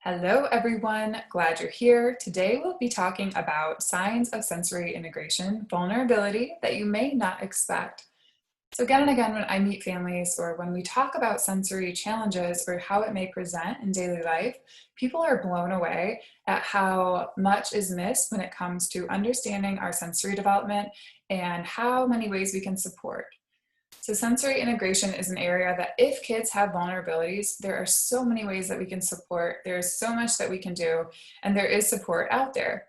Hello everyone, glad you're here. Today we'll be talking about signs of sensory integration, vulnerability that you may not expect. So again and again, when I meet families or when we talk about sensory challenges or how it may present in daily life, people are blown away at how much is missed when it comes to understanding our sensory development and how many ways we can support. So sensory integration is an area that if kids have vulnerabilities, there are so many ways that we can support. There's so much that we can do, and there is support out there.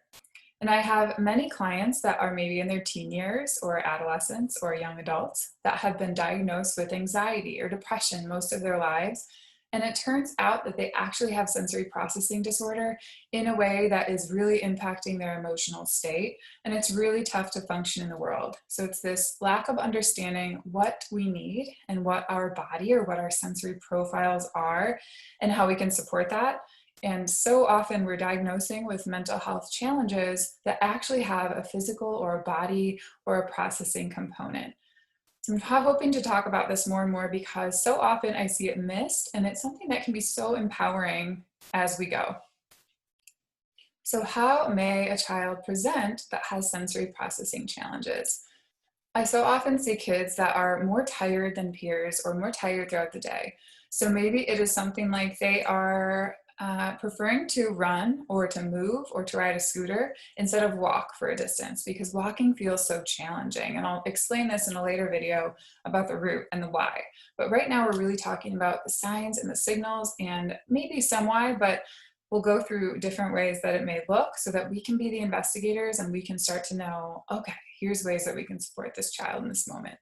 And I have many clients that are maybe in their teen years or adolescents or young adults that have been diagnosed with anxiety or depression most of their lives. And it turns out that they actually have sensory processing disorder in a way that is really impacting their emotional state. And it's really tough to function in the world. So it's this lack of understanding what we need and what our body or what our sensory profiles are and how we can support that. And so often we're diagnosing with mental health challenges that actually have a physical or a body or a processing component. So I'm hoping to talk about this more and more because so often I see it missed, and it's something that can be so empowering as we go. So how may a child present that has sensory processing challenges? I so often see kids that are more tired than peers or more tired throughout the day. So maybe it is something like they are preferring to run or to move or to ride a scooter instead of walk for a distance because walking feels so challenging. And I'll explain this in a later video about the root and the why. But right now we're really talking about the signs and the signals and maybe some why, but we'll go through different ways that it may look so that we can be the investigators and we can start to know, okay, here's ways that we can support this child in this moment.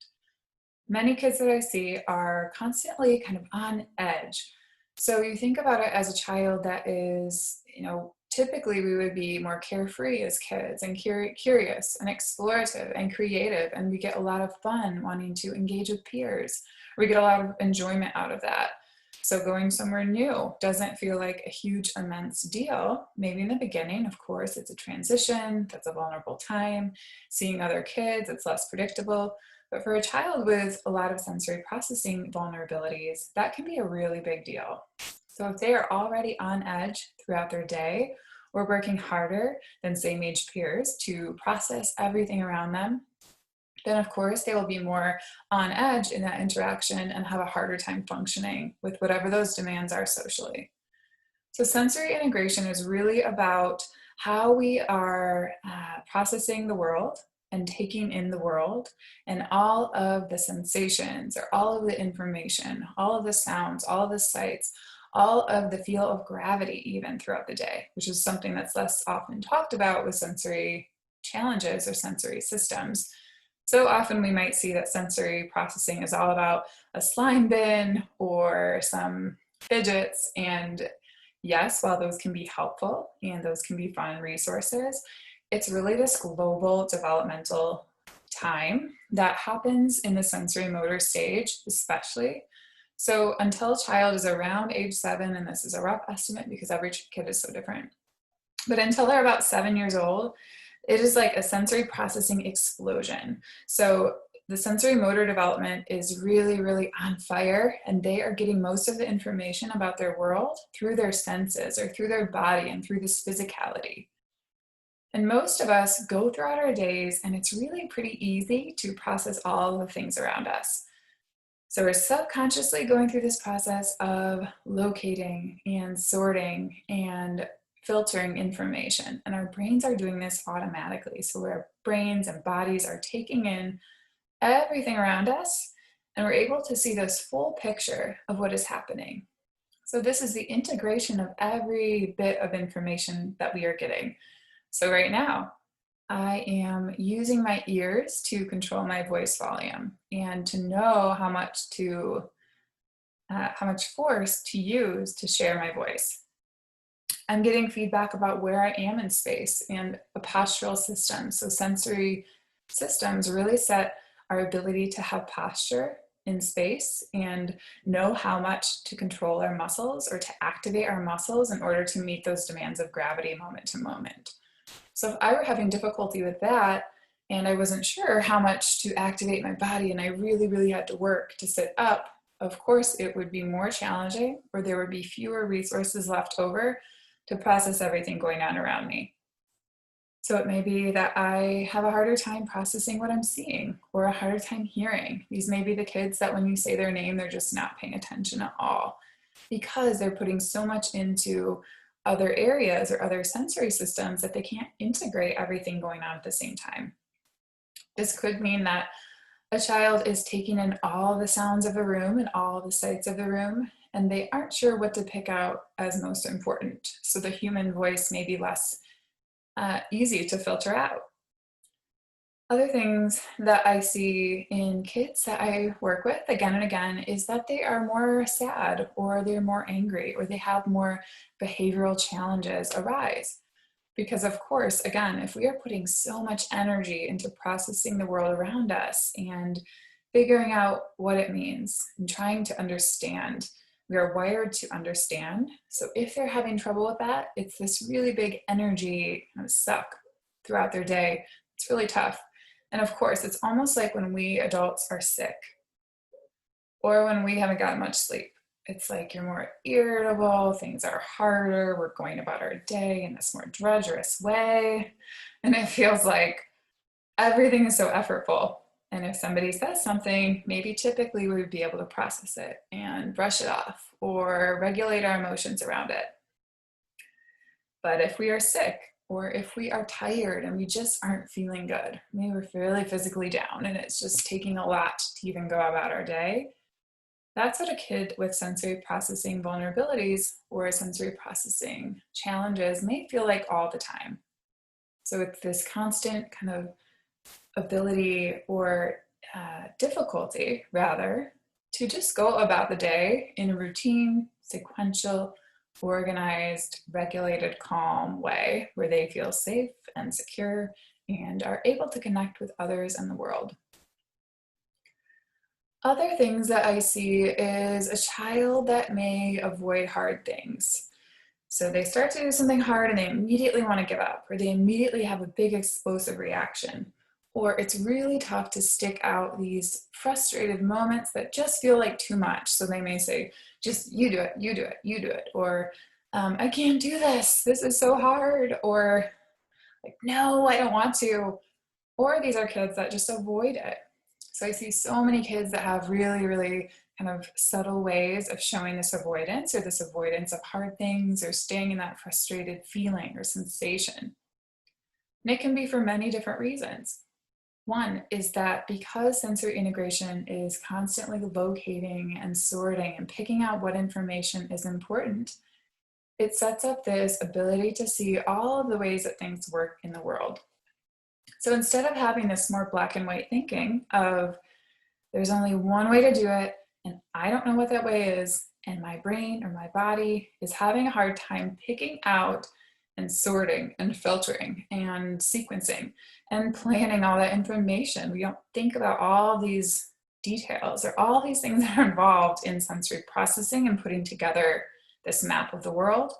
Many kids that I see are constantly kind of on edge. So you think about it as a child that is, typically we would be more carefree as kids and curious and explorative and creative, and we get a lot of fun wanting to engage with peers. We get a lot of enjoyment out of that. So going somewhere new doesn't feel like a huge, immense deal. Maybe in the beginning, of course, it's a transition, that's a vulnerable time. Seeing other kids, it's less predictable. But for a child with a lot of sensory processing vulnerabilities, that can be a really big deal. So if they are already on edge throughout their day or working harder than same-age peers to process everything around them, then of course they will be more on edge in that interaction and have a harder time functioning with whatever those demands are socially. So sensory integration is really about how we are processing the world and taking in the world and all of the sensations or all of the information, all of the sounds, all of the sights, all of the feel of gravity even throughout the day, which is something that's less often talked about with sensory challenges or sensory systems. So often we might see that sensory processing is all about a slime bin or some fidgets, and yes, while those can be helpful and those can be fun resources, it's really this global developmental time that happens in the sensory motor stage, especially. So until a child is around age 7, and this is a rough estimate because every kid is so different, but until they're about 7 years old, it is like a sensory processing explosion. So the sensory motor development is really, really on fire, and they are getting most of the information about their world through their senses or through their body and through this physicality. And most of us go throughout our days, and it's really pretty easy to process all the things around us. So we're subconsciously going through this process of locating and sorting and filtering information. And our brains are doing this automatically. So our brains and bodies are taking in everything around us, and we're able to see this full picture of what is happening. So this is the integration of every bit of information that we are getting. So right now, I am using my ears to control my voice volume and to know how much force to use to share my voice. I'm getting feedback about where I am in space and a postural system. So sensory systems really set our ability to have posture in space and know how much to control our muscles or to activate our muscles in order to meet those demands of gravity moment to moment. So if I were having difficulty with that and I wasn't sure how much to activate my body and I really, really had to work to sit up, of course it would be more challenging or there would be fewer resources left over to process everything going on around me. So it may be that I have a harder time processing what I'm seeing or a harder time hearing. These may be the kids that when you say their name, they're just not paying attention at all because they're putting so much into other areas or other sensory systems that they can't integrate everything going on at the same time. This could mean that a child is taking in all the sounds of the room and all the sights of the room, and they aren't sure what to pick out as most important. So the human voice may be less easy to filter out. Other things that I see in kids that I work with again and again is that they are more sad or they're more angry or they have more behavioral challenges arise. Because, of course, again, if we are putting so much energy into processing the world around us and figuring out what it means and trying to understand, we are wired to understand. So if they're having trouble with that, it's this really big energy kind of suck throughout their day. It's really tough. And of course, it's almost like when we adults are sick or when we haven't gotten much sleep. It's like you're more irritable, things are harder, we're going about our day in this more drudgerous way. And it feels like everything is so effortful. And if somebody says something, maybe typically we would be able to process it and brush it off or regulate our emotions around it. But if we are sick or if we are tired and we just aren't feeling good, maybe we're really physically down and it's just taking a lot to even go about our day, that's what a kid with sensory processing vulnerabilities or sensory processing challenges may feel like all the time. So it's this constant kind of ability or difficulty, rather, to just go about the day in a routine, sequential, organized, regulated, calm way where they feel safe and secure and are able to connect with others in the world. Other things that I see is a child that may avoid hard things. So they start to do something hard and they immediately want to give up, or they immediately have a big explosive reaction. Or it's really tough to stick out these frustrated moments that just feel like too much. So they may say, just you do it, you do it, you do it. Or I can't do this. This is so hard. Or like, no, I don't want to. Or these are kids that just avoid it. So I see so many kids that have really, really kind of subtle ways of showing this avoidance or this avoidance of hard things or staying in that frustrated feeling or sensation. And it can be for many different reasons. One is that because sensory integration is constantly locating and sorting and picking out what information is important, it sets up this ability to see all of the ways that things work in the world. So instead of having this more black and white thinking of there's only one way to do it and I don't know what that way is, and my brain or my body is having a hard time picking out and sorting and filtering and sequencing and planning all that information. We don't think about all these details or all these things that are involved in sensory processing and putting together this map of the world.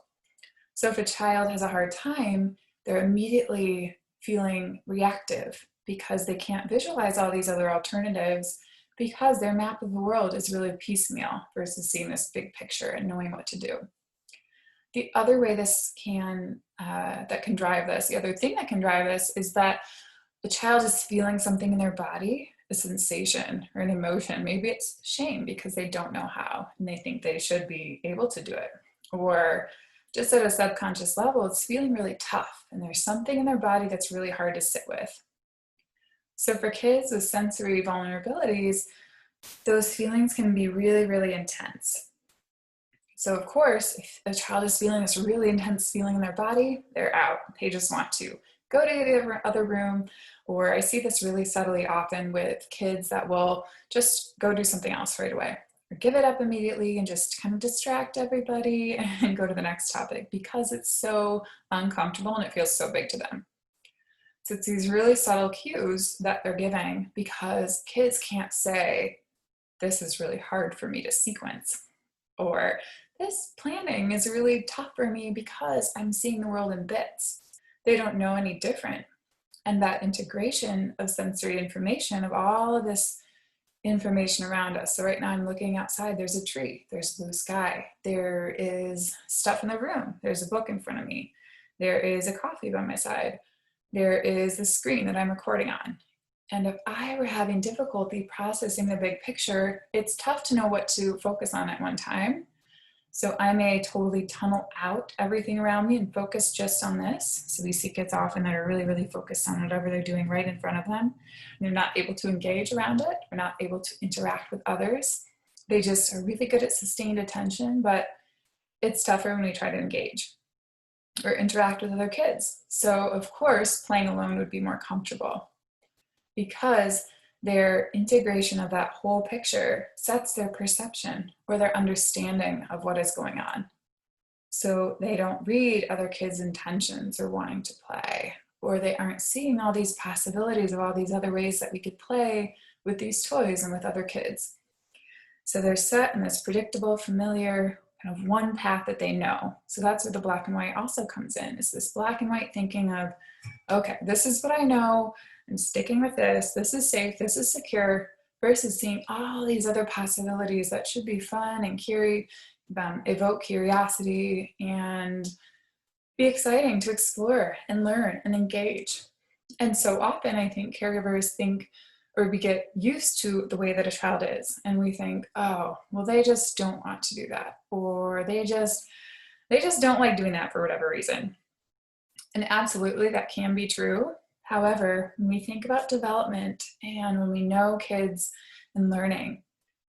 So if a child has a hard time, they're immediately feeling reactive because they can't visualize all these other alternatives because their map of the world is really piecemeal versus seeing this big picture and knowing what to do. The other way this can, that can drive this, the other thing that can drive this is that the child is feeling something in their body, a sensation or an emotion. Maybe it's shame because they don't know how and they think they should be able to do it. Or just at a subconscious level, it's feeling really tough and there's something in their body that's really hard to sit with. So for kids with sensory vulnerabilities, those feelings can be really, really intense. So of course, if a child is feeling this really intense feeling in their body, they're out. They just want to go to the other room, or I see this really subtly often with kids that will just go do something else right away, or give it up immediately and just kind of distract everybody and go to the next topic because it's so uncomfortable and it feels so big to them. So it's these really subtle cues that they're giving because kids can't say, this is really hard for me to sequence, or this planning is really tough for me because I'm seeing the world in bits. They don't know any different. And that integration of sensory information, of all of this information around us. So right now I'm looking outside, there's a tree, there's blue sky, there is stuff in the room, there's a book in front of me, there is a coffee by my side, there is the screen that I'm recording on. And if I were having difficulty processing the big picture, it's tough to know what to focus on at one time. So I may totally tunnel out everything around me and focus just on this. So we see kids often that are really, really focused on whatever they're doing right in front of them. And they're not able to engage around it. They're not able to interact with others. They just are really good at sustained attention, but it's tougher when we try to engage or interact with other kids. So of course, playing alone would be more comfortable because their integration of that whole picture sets their perception or their understanding of what is going on. So they don't read other kids' intentions or wanting to play, or they aren't seeing all these possibilities of all these other ways that we could play with these toys and with other kids. So they're set in this predictable, familiar, kind of one path that they know. So that's where the black and white also comes in, is this black and white thinking of, okay, this is what I know, I'm sticking with this is safe, this is secure, versus seeing all these other possibilities that should be fun and evoke curiosity and be exciting to explore and learn and engage. And so often I think caregivers think, or we get used to the way that a child is, and we think, oh, well, they just don't want to do that, or they just don't like doing that for whatever reason. And absolutely that can be true. However, when we think about development and when we know kids and learning,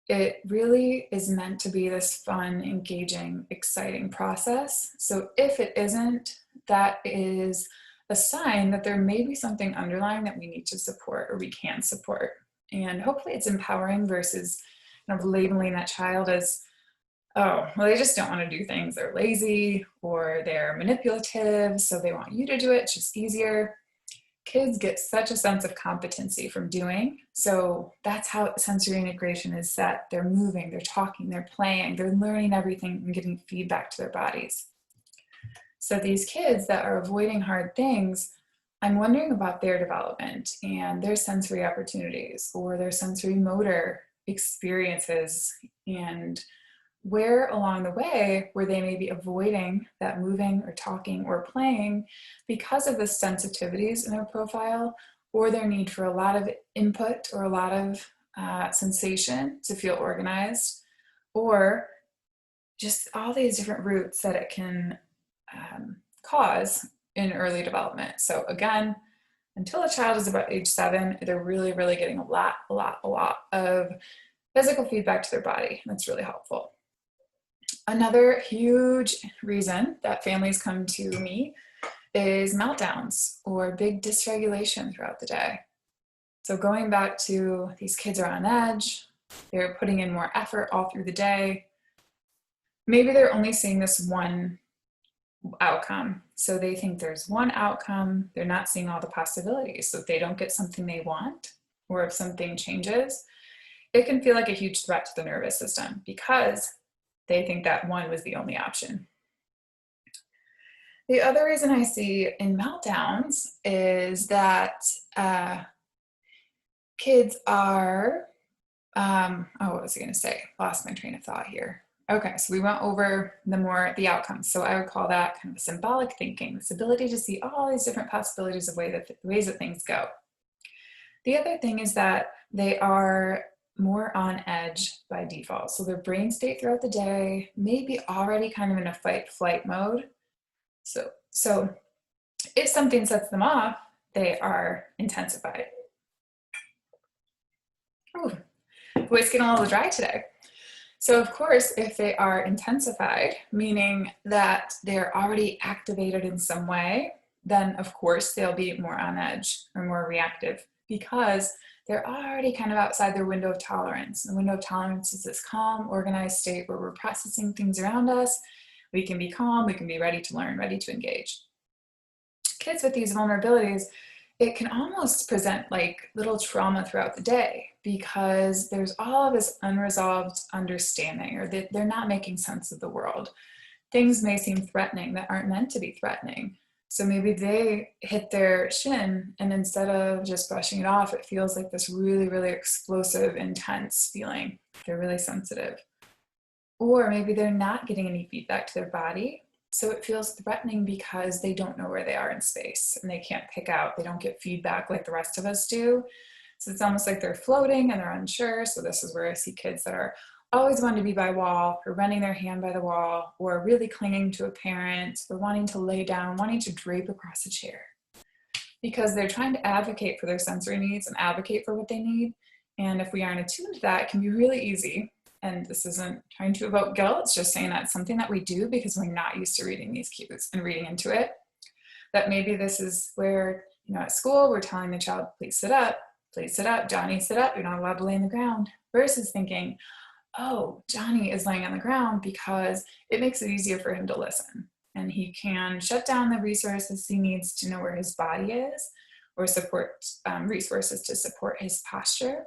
it really is meant to be this fun, engaging, exciting process. So if it isn't, that is a sign that there may be something underlying that we need to support or we can support. And hopefully it's empowering versus kind of labeling that child as, oh, well, they just don't want to do things. They're lazy or they're manipulative, so they want you to do it. It's just easier. Kids get such a sense of competency from doing. So that's how sensory integration is set. They're moving, they're talking, they're playing, they're learning everything and giving feedback to their bodies. So these kids that are avoiding hard things, I'm wondering about their development and their sensory opportunities or their sensory motor experiences, and where along the way where they may be avoiding that moving or talking or playing because of the sensitivities in their profile or their need for a lot of input or a lot of sensation to feel organized, or just all these different roots that it can cause in early development. So again, until a child is about age 7, they're really, really getting a lot of physical feedback to their body. That's really helpful. Another huge reason that families come to me is meltdowns or big dysregulation throughout the day. So going back to these kids are on edge, they're putting in more effort all through the day. Maybe they're only seeing this one outcome. So they think there's one outcome, they're not seeing all the possibilities. So if they don't get something they want, or if something changes, it can feel like a huge threat to the nervous system because they think that one was the only option. The other reason I see in meltdowns is that kids are, what was I going to say? Lost my train of thought here. Okay, so we went over the outcomes. So I would call that kind of symbolic thinking, this ability to see all these different possibilities of ways that things go. The other thing is that they are more on edge by default. So their brain state throughout the day may be already kind of in a fight-flight mode. So if something sets them off, they are intensified. Ooh, voice getting a little dry today. So of course, if they are intensified, meaning that they're already activated in some way, then of course they'll be more on edge or more reactive because they're already kind of outside their window of tolerance. The window of tolerance is this calm, organized state where we're processing things around us. We can be calm, we can be ready to learn, ready to engage. Kids with these vulnerabilities, it can almost present like little trauma throughout the day because there's all of this unresolved understanding, or that they're not making sense of the world. Things may seem threatening that aren't meant to be threatening. So maybe they hit their shin, and instead of just brushing it off, it feels like this really, really explosive, intense feeling. They're really sensitive. Or maybe they're not getting any feedback to their body. So it feels threatening because they don't know where they are in space and they can't pick out, they don't get feedback like the rest of us do. So it's almost like they're floating and they're unsure. So this is where I see kids that are always wanting to be by a wall or running their hand by the wall or really clinging to a parent or wanting to lay down, wanting to drape across a chair because they're trying to advocate for their sensory needs and advocate for what they need. And if we aren't attuned to that, it can be really easy. And this isn't trying to evoke guilt, it's just saying that's something that we do because we're not used to reading these cues and reading into it. That maybe this is where, at school, we're telling the child, please sit up, Johnny, sit up, you're not allowed to lay on the ground, versus thinking, oh, Johnny is laying on the ground because it makes it easier for him to listen. And he can shut down the resources he needs to know where his body is or support resources to support his posture.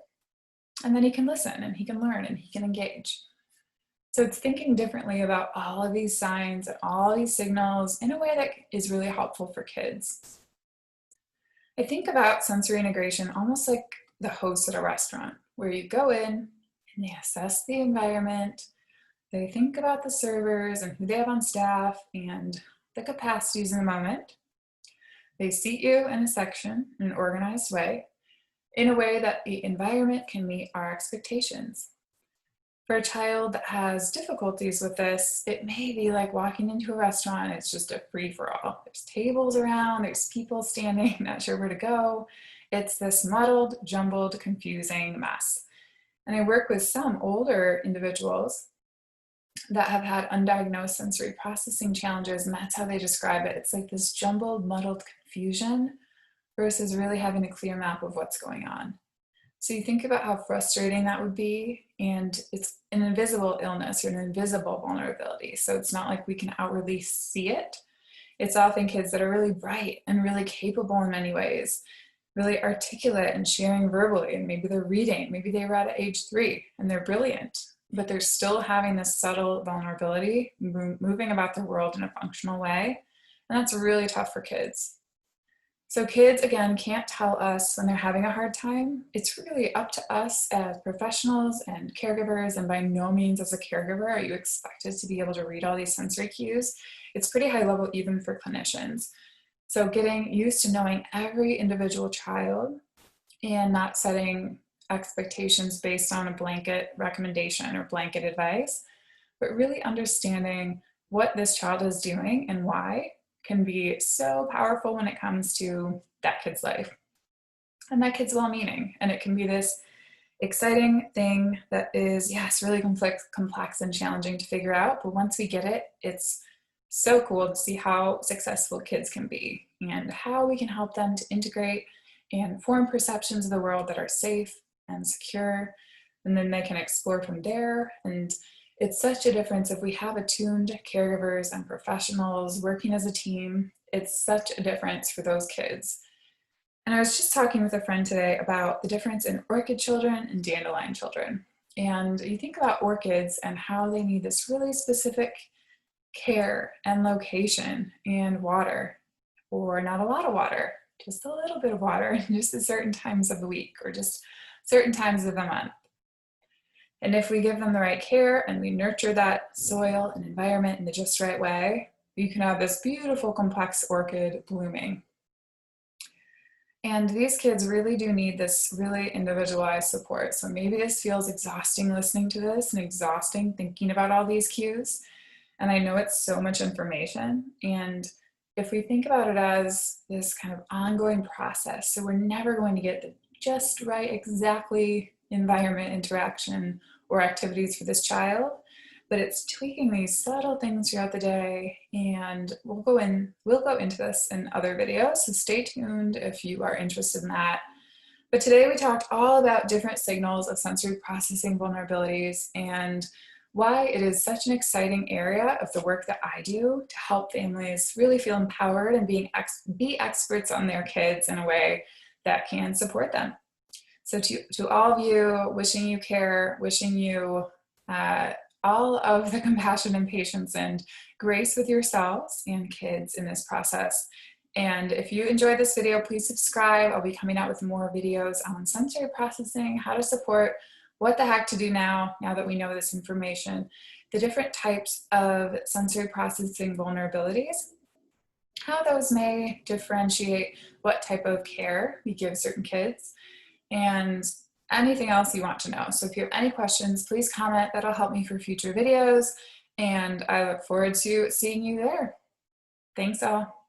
And then he can listen and he can learn and he can engage. So it's thinking differently about all of these signs and all these signals in a way that is really helpful for kids. I think about sensory integration almost like the host at a restaurant, where you go in and they assess the environment, they think about the servers and who they have on staff and the capacities in the moment. They seat you in a section in an organized way, in a way that the environment can meet our expectations. For a child that has difficulties with this, it may be like walking into a restaurant, it's just a free-for-all. There's tables around, there's people standing, not sure where to go. It's this muddled, jumbled, confusing mess. And I work with some older individuals that have had undiagnosed sensory processing challenges, and that's how they describe it. It's like this jumbled, muddled confusion versus really having a clear map of what's going on. So you think about how frustrating that would be, and it's an invisible illness or an invisible vulnerability. So it's not like we can outwardly see it. It's often kids that are really bright and really capable in many ways, really articulate and sharing verbally, and maybe they're reading, maybe they read at age 3 and they're brilliant, but they're still having this subtle vulnerability, moving about their world in a functional way. And that's really tough for kids. So kids, again, can't tell us when they're having a hard time. It's really up to us as professionals and caregivers, and by no means as a caregiver are you expected to be able to read all these sensory cues. It's pretty high level even for clinicians. So getting used to knowing every individual child and not setting expectations based on a blanket recommendation or blanket advice, but really understanding what this child is doing and why can be so powerful when it comes to that kid's life and that kid's well-meaning. And it can be this exciting thing that is, yes, really complex and challenging to figure out. But once we get it, it's so cool to see how successful kids can be and how we can help them to integrate and form perceptions of the world that are safe and secure. And then they can explore from there. And it's such a difference if we have attuned caregivers and professionals working as a team. It's such a difference for those kids. And I was just talking with a friend today about the difference in orchid children and dandelion children. And you think about orchids and how they need this really specific care and location and water, or not a lot of water, just a little bit of water, just at certain times of the week or just certain times of the month. And if we give them the right care and we nurture that soil and environment in the just right way, you can have this beautiful, complex orchid blooming. And these kids really do need this really individualized support. So maybe this feels exhausting listening to this and exhausting thinking about all these cues. And I know it's so much information. And if we think about it as this kind of ongoing process, so we're never going to get the just right, exactly environment interaction or activities for this child, but it's tweaking these subtle things throughout the day. And we'll go into this in other videos, so stay tuned if you are interested in that. But today we talked all about different signals of sensory processing vulnerabilities and why it is such an exciting area of the work that I do to help families really feel empowered and be experts on their kids in a way that can support them. So to all of you, wishing you care, wishing you all of the compassion and patience and grace with yourselves and kids in this process. And if you enjoyed this video, please subscribe. I'll be coming out with more videos on sensory processing, how to support, what the heck to do now that we know this information, the different types of sensory processing vulnerabilities, how those may differentiate what type of care we give certain kids, and anything else you want to know. So if you have any questions, please comment. That'll help me for future videos, and I look forward to seeing you there. Thanks all.